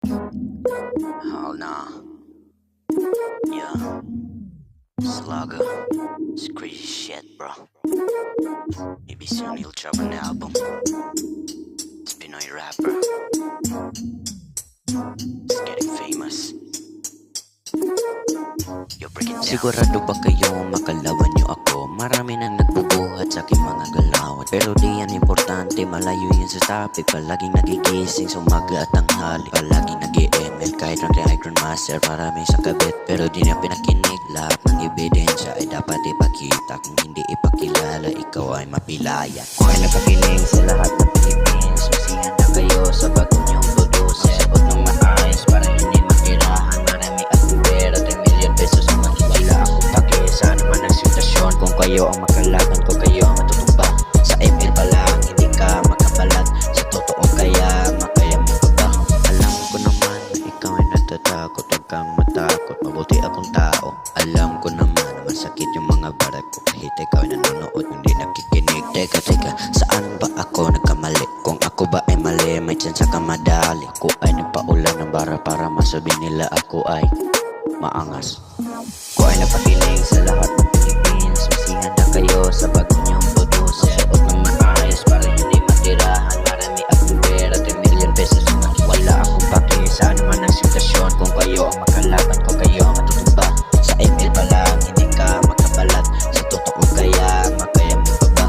Oh nah, yeah, Slugger, it's crazy shit, bro. Maybe soon he'll drop an album. It's Pinoy rapper. It's getting famous. Yo, break it down. Sigurado ba kayo makalawan nyo ako? Marami nang nagbubuhat sa aking mga galawan, pero di yan importante, malayo yun sa topic. Palaging nagigising sa umaga at tanghali, palaging nag-ML kahit ang Icon Master. Marami sa kabit pero di na pinakinig. Lahat ng ebidensya ay dapat ipakita. Kung hindi ipakilala, ikaw ay mapilaya. Kung ay nakakinig sa lahat ng Philippines, masihan na kayo sa bagong niyong producer. Sagot ng maayos para hindi matirahan. Marami akong pera, 3 million pesos naman. Wala akong pake sa naman ang sitwasyon. Kung kayo ang makalaban ko, kayo ang matutumba. Sa ML pa lang, hindi ka makabalag. Sa totoo kaya, makaya mo pa ba? Alam ko naman na ikaw ay natatakot. Huwag kang matakot, mabuti akong tao. Alam ko naman na masakit yung mga barat ko. Kahit ikaw ay nanonood, hindi nakikinig. Teka, saan ba ako nagkamali? Kung ako ba ay mali, may chance ka madali. Ko ay nagpaulan ng bara para masabi nila ako ay maangas. Ko ay napakinig sa lahat ng Philippines, masihan na kayo sa bagong niyong producer. Suot ng maayos para hindi matirahan. Marami akong pera, 3 million pesos naman. Wala akong pake sa anuman ang sitwasyon. Kung kayo ang makalaban ko, kayo ang matutumba. Sa ML pa lang, hindi ka makabalat. Sa totoo kaya, makaya mo pa ba?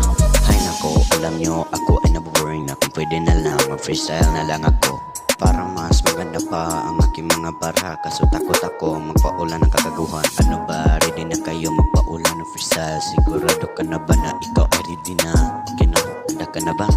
Hay nako, alam nyo, ako ay naboboring na. Kung pwede na lang, mag-freestyle na lang ako, para mas maganda pa ang aking mga bara. Kaso takot ako magpaulan ng kakaguhan. Ano ba, ready na kayo magpaulan ng freestyle? Sigurado ka na ba na ikaw ay ready na? Okay na, handa ka na ba?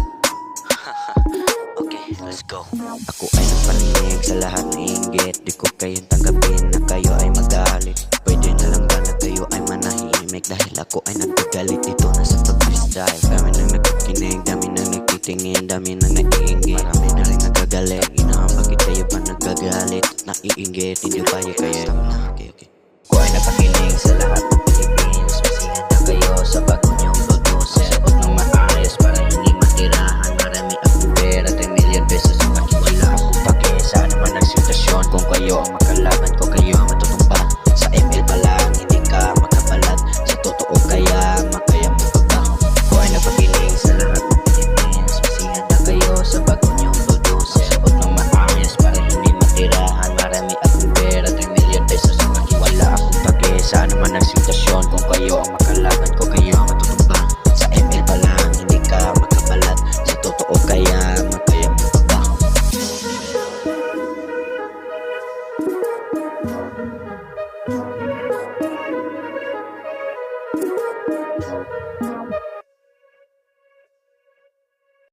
Okay, let's go. Ako ay nagpaninig sa lahat ng inggit. Di ko kayo tanggapin na kayo ay magalit. Pwede na lang ba na kayo ay manahimik? Dahil ako ay nagagalit dito na sa pag-freestyle. Dami nang nagkikinig, dami nang nagtitingin, dami nang naiingit. Marami na rin nagagalit. Bakit kayo pa nagagalit? Naiinggit, hindi ba kayo? Okay. Ko ay napakinig sa lahat ng Philippines, masihan na kayo sa bagong niyong producer. Suot ng maayos para hindi matirahan. Marami akong pera, 3 million pesos naman. Wala akong pake sa anuman ang sitwasyon. Kung kayo ang makalaban ko, kayo ang matutumba. Sa ML pa lang, hindi ka makabalag. Sa totoo kaya, makaya mo pa ba? Ko ay napakinig sa lahat ng Philippines, masihan na kayo sa bagong niyong producer. Suot ng maayos para hindi matirahan. Marami akong pera, 3 million pesos naman. Wala akong pake sa anuman ang sitwasyon. Kung kayo ang makalaban ko, kayo ang matutumba. Sa ML pa lang, hindi ka makabalat. Sa totoo kaya, makaya mo pa ba?